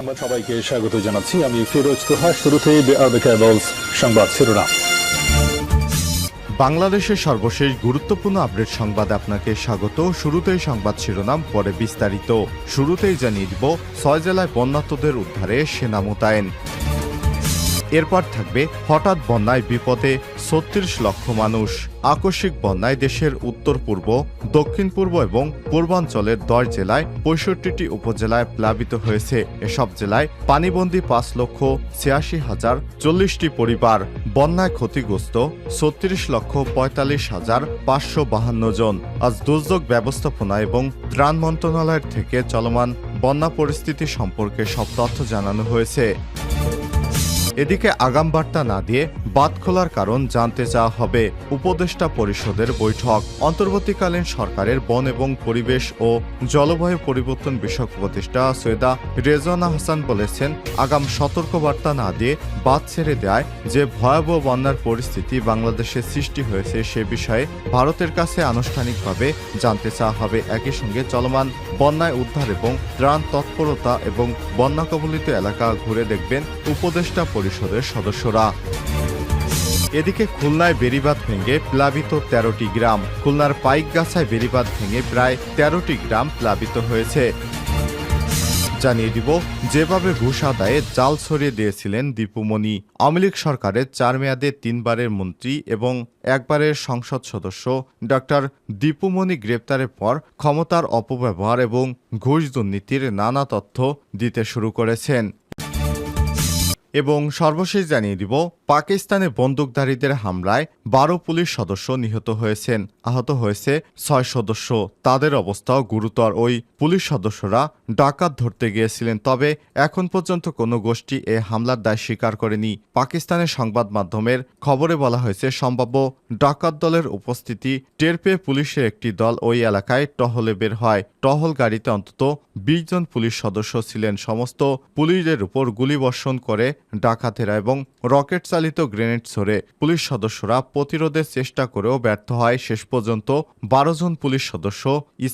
সংবাদ সবাইকে স্বাগত জানাচ্ছি। আমি ফিরোজ তোহা। শুরুতেই সংবাদ শিরোনাম। বাংলাদেশের সর্বশেষ গুরুত্বপূর্ণ আপডেট সংবাদে আপনাকে স্বাগত। শুরুতেই সংবাদ শিরোনাম, পরে বিস্তারিত। শুরুতেই জানিয়ে দিব 6 জেলায় বন্যার্তদের উদ্ধারে সেনা মোতায়েন। এরপর থাকবে হঠাৎ বন্যায় বিপদে 36 লক্ষ মানুষ। আকস্মিক বন্যায় দেশের উত্তর পূর্ব, দক্ষিণ পূর্ব এবং পূর্বাঞ্চলের 10 জেলায় 65টি উপজেলায় প্লাবিত হয়েছে। এসব জেলায় পানিবন্দী 5,86,040টি পরিবার। বন্যায় ক্ষতিগ্রস্ত 36,45,552 জন। আজ দুর্যোগ ব্যবস্থাপনা এবং ত্রাণ মন্ত্রণালয়ের থেকে চলমান বন্যা পরিস্থিতি সম্পর্কে সব তথ্য জানানো হয়েছে। এদিকে আগাম বার্তা না দিয়ে বাঁধ খোলার কারণ জানতে চাওয়া হবে। উপদেষ্টা পরিষদের বৈঠক। অন্তর্বর্তীকালীন সরকারের বন এবং পরিবেশ ও জলবায়ু পরিবর্তন বিষয়ক উপদেষ্টা সৈয়দা রেজওয়ানা হাসান বলেছেন, আগাম সতর্কবার্তা না দিয়ে বাঁধ ছেড়ে দেয় যে ভয়াবহ বন্যার পরিস্থিতি বাংলাদেশে সৃষ্টি হয়েছে সে বিষয়ে ভারতের কাছে আনুষ্ঠানিকভাবে জানতে চাওয়া হবে। একই সঙ্গে চলমান বন্যায় উদ্ধার এবং ত্রাণ তৎপরতা এবং বন্যা কবলিত এলাকা ঘুরে দেখবেন উপদেষ্টা পরিষদের সদস্যরা। এদিকে খুলনায় বেড়িবাঁধ ভেঙে প্লাবিত 13টি গ্রাম। খুলনার পাইকগাছায় বেড়িবাঁধ ভেঙে প্রায় 13টি গ্রাম প্লাবিত হয়েছে। জানিয়ে দিব, যেভাবে ঘুষ আদায়ে জাল ছড়িয়ে দিয়েছিলেন দীপুমনি। আওয়ামী লীগ সরকারের 4 মেয়াদে 3 বারের মন্ত্রী এবং একবারের সংসদ সদস্য ডক্টর দীপুমনি গ্রেপ্তারের পর ক্ষমতার অপব্যবহার এবং ঘুষ দুর্নীতির নানা তথ্য দিতে শুরু করেছেন। এবং সর্বশেষ জানিয়ে দিব, পাকিস্তানে বন্দুকধারীদের হামলায় 12 পুলিশ সদস্য নিহত হয়েছেন। আহত হয়েছে 6 সদস্য। তাদের অবস্থাও গুরুতর। ওই পুলিশ সদস্যরা ডাকাত ধরতে গিয়েছিলেন, তবে এখন পর্যন্ত কোনো গোষ্ঠী এ হামলার দায় স্বীকার করেনি। পাকিস্তানের সংবাদ মাধ্যমের খবরে বলা হয়েছে, সম্ভাব্য ডাকাত দলের উপস্থিতি টের পেয়ে পুলিশের একটি দল ওই এলাকায় টহলে বের হয়। টহল গাড়িতে অন্তত 20 জন পুলিশ সদস্য ছিলেন। সমস্ত পুলিশের উপর গুলিবর্ষণ করে ডাকাতেরা এবং রকেট চালিত গ্রেনেড ছোড়ে। পুলিশ সদস্যরা প্রতিরোধের চেষ্টা করেও ব্যর্থ হয়। শেষ পর্যন্ত 12 জন পুলিশ সদস্য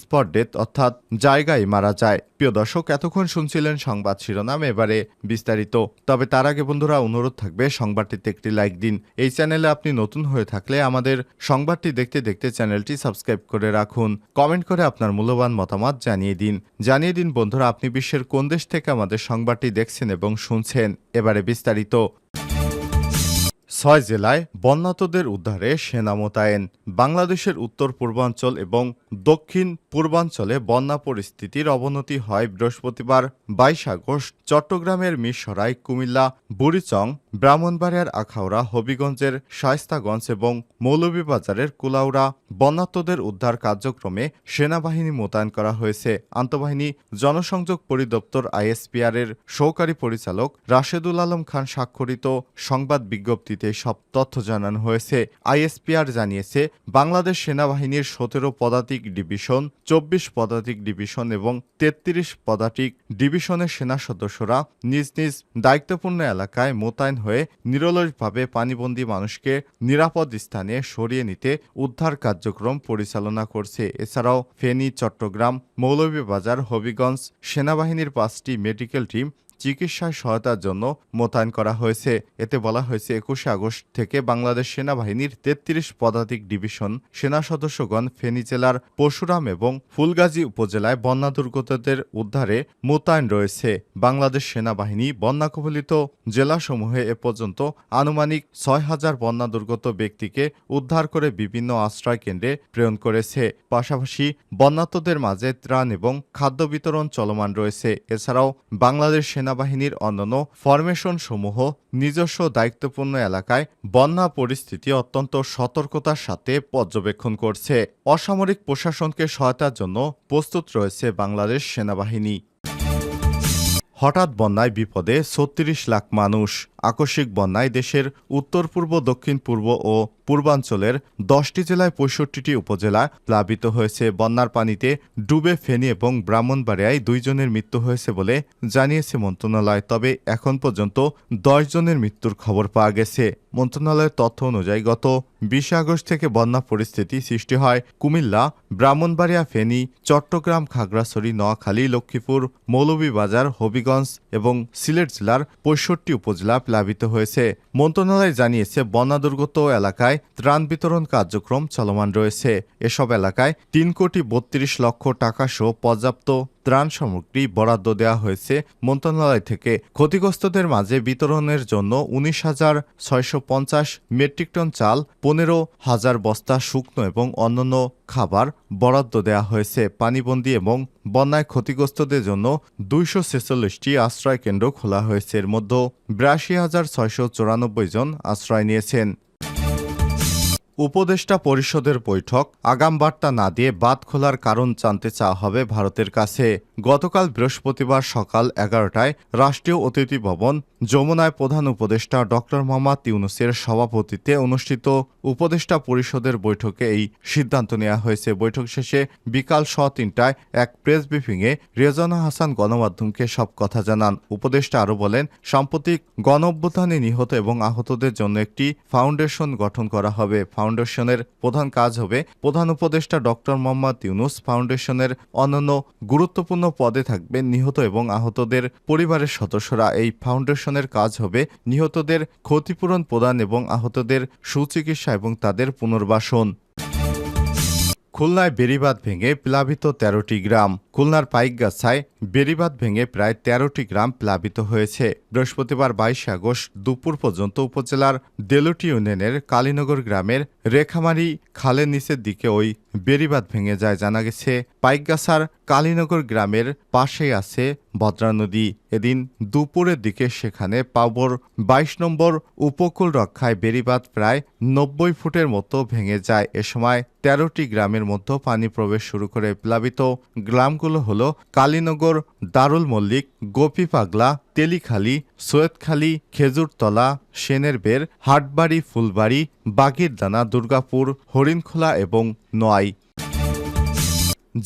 স্পট ডেথ অর্থাৎ জায়গায় মারা যায়। প্রিয় দর্শক, এতক্ষণ শুনছিলেন সংবাদ শিরোনাম, এবারে বিস্তারিত। তবে তার আগে বন্ধুরা, অনুরোধ থাকবে সংবাদটিতে একটি লাইক দিন। এই চ্যানেলে আপনি নতুন হয়ে থাকলে আমাদের সংবাদটি দেখতে দেখতে চ্যানেলটি সাবস্ক্রাইব করে রাখুন। কমেন্ট করে আপনার মূল্যবান মতামত জানিয়ে দিন বন্ধুরা, আপনি বিশ্বের কোন দেশ থেকে আমাদের সংবাদটি দেখছেন এবং শুনছেন। এবারে বিস্তারিত। 6 জেলায় বন্যার্তদের উদ্ধারে সেনা মোতায়েন। বাংলাদেশের উত্তর পূর্বাঞ্চল এবং দক্ষিণ পূর্বাঞ্চলে বন্যা পরিস্থিতির অবনতি হয় বৃহস্পতিবার 22 আগস্ট চট্টগ্রামের মিরসরাই, কুমিল্লা, বুড়িচং, ব্রাহ্মণবাড়িয়ার আখাউড়া, হবিগঞ্জের শায়েস্তাগঞ্জ এবং মৌলভীবাজারের কুলাউড়া। বন্যার্তদের উদ্ধার কার্যক্রমে সেনাবাহিনী মোতায়েন করা হয়েছে। আন্তঃবাহিনী জনসংযোগ পরিদপ্তর ISPR এর সহকারী পরিচালক রাশেদুল আলম খান স্বাক্ষরিত সংবাদ বিজ্ঞপ্তিতে সব তথ্য জানানো হয়েছে। ISPR জানিয়েছে, বাংলাদেশ সেনাবাহিনীর 17 পদাতিক ডিভিশন, 24 পদাতিক ডিভিশন এবং 33 পদাতিক ডিভিশনের সেনা সদস্যরা নিজ নিজ দায়িত্বপূর্ণ এলাকায় মোতায়েন হয়ে নিরলসভাবে পানিবন্দী মানুষকে নিরাপদ স্থানে সরিয়ে নিতে উদ্ধার কার্যক্রম পরিচালনা করছে। এছাড়াও ফেনী, চট্টগ্রাম, মৌলভীবাজার, হবিগঞ্জ সেনাবাহিনীর 5টি মেডিকেল টিম চিকিৎসায় সহায়তার জন্য মোতায়েন করা হয়েছে। এতে বলা হয়েছে, 21 আগস্ট থেকে বাংলাদেশ সেনাবাহিনীর 33 পদাতিক ডিভিশন সেনা সদস্যগণ ফেনী জেলার পরশুরাম এবং ফুলগাজী উপজেলায় বন্যা দুর্গতদের উদ্ধারে মোতায়েন রয়েছে। বাংলাদেশ সেনাবাহিনী বন্যা কবলিত জেলাসমূহে এ পর্যন্ত আনুমানিক 6,000 বন্যা দুর্গত ব্যক্তিকে উদ্ধার করে বিভিন্ন আশ্রয় কেন্দ্রে প্রেরণ করেছে। পাশাপাশি বন্যার্তদের মাঝে ত্রাণ এবং খাদ্য বিতরণ চলমান রয়েছে। এছাড়াও বাংলাদেশ সেনাবাহিনীর অন্যান্য ফরমেশন সমূহ নিজস্ব দায়িত্বপূর্ণ এলাকায় বন্যা পরিস্থিতি অত্যন্ত সতর্কতার সাথে পর্যবেক্ষণ করছে। অসামরিক প্রশাসনকে সহায়তার জন্য প্রস্তুত রয়েছে বাংলাদেশ সেনাবাহিনী। হঠাৎ বন্যায় বিপদে 36 লাখ মানুষ। আকস্মিক বন্যায় দেশের উত্তর পূর্ব, দক্ষিণ পূর্ব ও পূর্বাঞ্চলের 10টি জেলায় 65টি উপজেলা প্লাবিত হয়েছে। বন্যার পানিতে ডুবে ফেনী এবং ব্রাহ্মণবাড়িয়ায় 2 জনের মৃত্যু হয়েছে বলে জানিয়েছে মন্ত্রণালয়। তবে এখন পর্যন্ত 10 জনের মৃত্যুর খবর পাওয়া গেছে। মন্ত্রণালয়ের তথ্য অনুযায়ী গত 20 আগস্ট থেকে বন্যা পরিস্থিতি সৃষ্টি হয় কুমিল্লা, ব্রাহ্মণবাড়িয়া, ফেনী, চট্টগ্রাম, খাগড়াছড়ি, নোয়াখালী, লক্ষ্মীপুর, মৌলভীবাজার, হবিগঞ্জ এবং সিলেট জেলার 65 উপজেলা প্লাবিত হয়েছে। মন্ত্রণালয় জানিয়েছে, বন্যা দুর্গত এলাকায় ত্রাণ বিতরণ কার্যক্রম চলমান রয়েছে। এসব এলাকায় 3,32,00,000 টাকা সহ পর্যাপ্ত ত্রাণ সামগ্রী বরাদ্দ দেওয়া হয়েছে মন্ত্রণালয় থেকে। ক্ষতিগ্রস্তদের মাঝে বিতরণের জন্য 19,650 মেট্রিক টন চাল, 15,000 বস্তা শুকনো এবং অন্যান্য খাবার বরাদ্দ দেওয়া হয়েছে। পানিবন্দী এবং বন্যায় ক্ষতিগ্রস্তদের জন্য 246টি আশ্রয় কেন্দ্র খোলা হয়েছে। এর মধ্যে 82,694 জন আশ্রয় নিয়েছেন। উপদেষ্টা পরিষদের বৈঠক, আগাম বার্তা না দিয়ে বাঁধ খোলার কারণ জানতে চাওয়া হবে ভারতের কাছে। গতকাল বৃহস্পতিবার সকাল 11টায় রাষ্ট্রীয় অতিথি ভবন যমুনায় প্রধান উপদেষ্টা ড. মোহাম্মদ ইউনূসের সভাপতিত্বে অনুষ্ঠিত উপদেষ্টা পরিষদের বৈঠকে এই সিদ্ধান্ত নেওয়া হয়েছে। বৈঠক শেষে বিকাল 3টায় এক প্রেস ব্রিফিংয়ে রেজওয়ানা হাসান গণমাধ্যমকে সব কথা জানান। উপদেষ্টা আরও বলেন, সাম্প্রতিক গণঅভ্যুত্থানে নিহত এবং আহতদের জন্য একটি ফাউন্ডেশন গঠন করা হবে। ফাউন্ডেশনের প্রধান কাজ হবে প্রধান উপদেষ্টা ড. মোহাম্মদ ইউনূস। ফাউন্ডেশনের অন্যান্য গুরুত্বপূর্ণ পদে থাকবেন নিহত এবং আহতদের পরিবারের সদস্যরা। এই ফাউন্ডেশনের কাজ হবে নিহতদের ক্ষতিপূরণ প্রদান এবং আহতদের সুচিকিৎসা এবং তাদের পুনর্বাসন। খুলনায় বেড়িবাঁধ ভেঙে প্লাবিত 13টি গ্রাম। খুলনার পাইকগাছায় বেড়িবাঁধ ভেঙে প্রায় 13টি গ্রাম প্লাবিত হয়েছে। বৃহস্পতিবার 22 আগস্ট দুপুর পর্যন্ত উপজেলার দেলুটি ইউনিয়নের কালীনগর গ্রামের রেখামারি খালের নিচের দিকে ওই বেড়িবাঁধ ভেঙে যায়। জানা গেছে, পাইকগাছার কালীনগর গ্রামের পাশেই আছে ভদ্রা নদী। এদিন দুপুরের দিকে সেখানে পাবর 22 নম্বর উপকূল রক্ষায় বেড়িবাঁধ প্রায় 90 ফুটের মতো ভেঙে যায়। এ সময় 13টি গ্রামের মধ্যে পানি প্রবেশ শুরু করে। প্লাবিত গ্রামগুলো হলো কালীনগর, দারুল মল্লিক, গোপী পাগলা, তেলিখালী, সৈয়দখালী, খেজুরতলা, সেনের বের, হাটবাড়ি, ফুলবাড়ি, বাগিরদানা, দুর্গাপুর, হরিণখোলা এবং নোয়াই।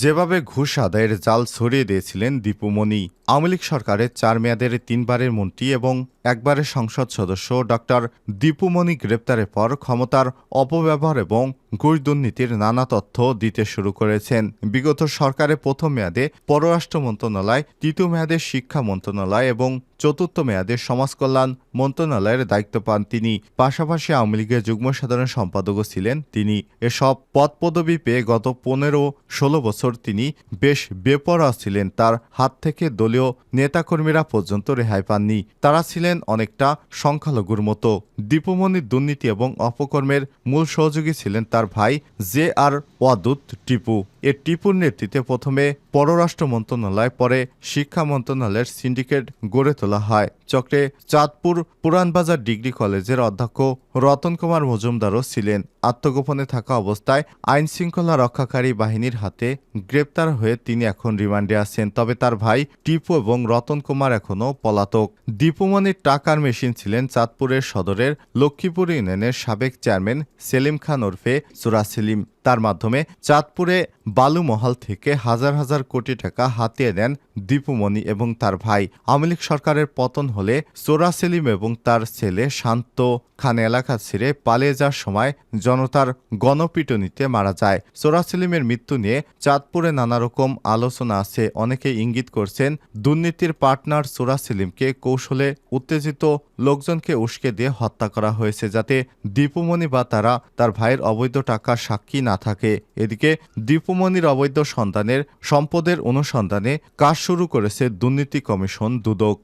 যেভাবে ঘুষ আদায়ের জাল ছড়িয়ে দিয়েছিলেন দীপুমণি। আওয়ামী লীগ সরকারের 4 মেয়াদের 3 বারের মন্ত্রী এবং একবারের সংসদ সদস্য ডক্টর দীপুমণি গ্রেপ্তারের পর ক্ষমতার অপব্যবহার এবং ঘুষ দুর্নীতির নানা তথ্য দিতে শুরু করেছেন। বিগত সরকারের প্রথম মেয়াদে পররাষ্ট্র মন্ত্রণালয়, তৃতীয় মেয়াদে শিক্ষা মন্ত্রণালয় এবং চতুর্থ মেয়াদে সমাজ কল্যাণ মন্ত্রণালয়ের দায়িত্ব পান তিনি। পাশাপাশি আওয়ামী লীগের যুগ্ম সাধারণ সম্পাদকও ছিলেন তিনি। এসব পদপদবি পেয়ে গত 15-16 বছর তিনি বেশ বেপরোয়া ছিলেন। তার হাত থেকে দলীয় নেতাকর্মীরা পর্যন্ত রেহাই পাননি। তারা ছিলেন অনেকটা সংখ্যালঘুর মতো। দীপুমণির দুর্নীতি এবং অপকর্মের মূল সহযোগী ছিলেন তার ভাই JR ওয়াদুদ টিপু। টিপুর নেতৃত্বে প্রথমে পররাষ্ট্র মন্ত্রণালয়, পরে শিক্ষা মন্ত্রণালয়ের সিন্ডিকেট গড়ে তোলা হয়। চক্রে চাঁদপুর পুরানবাজার ডিগ্রি কলেজের অধ্যক্ষ রতন কুমার মজুমদারও ছিলেন। আত্মগোপনে থাকা অবস্থায় আইন শৃঙ্খলা রক্ষাকারী বাহিনীর হাতে গ্রেপ্তার হয়ে তিনি এখন রিমান্ডে আছেন। তবে তার ভাই টিপু এবং রতন কুমার এখনও পলাতক। দীপুমণির টাকার মেশিন ছিলেন চাঁদপুরের সদরের লক্ষ্মীপুর ইউনিয়নের সাবেক চেয়ারম্যান সেলিম খান ওরফে চোরা সেলিম। তার মাধ্যমে চাঁদপুরে বালুমহল থেকে হাজার হাজার কোটি টাকা হাতিয়ে নেন দীপুমণি এবং তার ভাই। আওয়ামী লীগ সরকারের পতন হলে চোরা সেলিম এবং তার ছেলে শান্ত খান এলাকা ছেড়ে পালিয়ে যাওয়ার সময় জনতার গণপিটুনিতে মারা যায়। চোরা সেলিমের মৃত্যু নিয়ে চাঁদপুরে নানা রকম আলোচনা আছে। অনেকে ইঙ্গিত করছেন দুর্নীতির পার্টনার চোরা সেলিমকে কৌশলে উত্তেজিত লোকজনকে উস্কে দিয়ে হত্যা করা হয়েছে, যাতে দীপুমণি বা তার ভাইয়ের অবৈধ টাকার সাক্ষী না থাকে। এদিকে দীপুমণির অবৈধ সম্পদের অনুসন্ধানে কাজ শুরু করেছে দুর্নীতি কমিশন দুদক।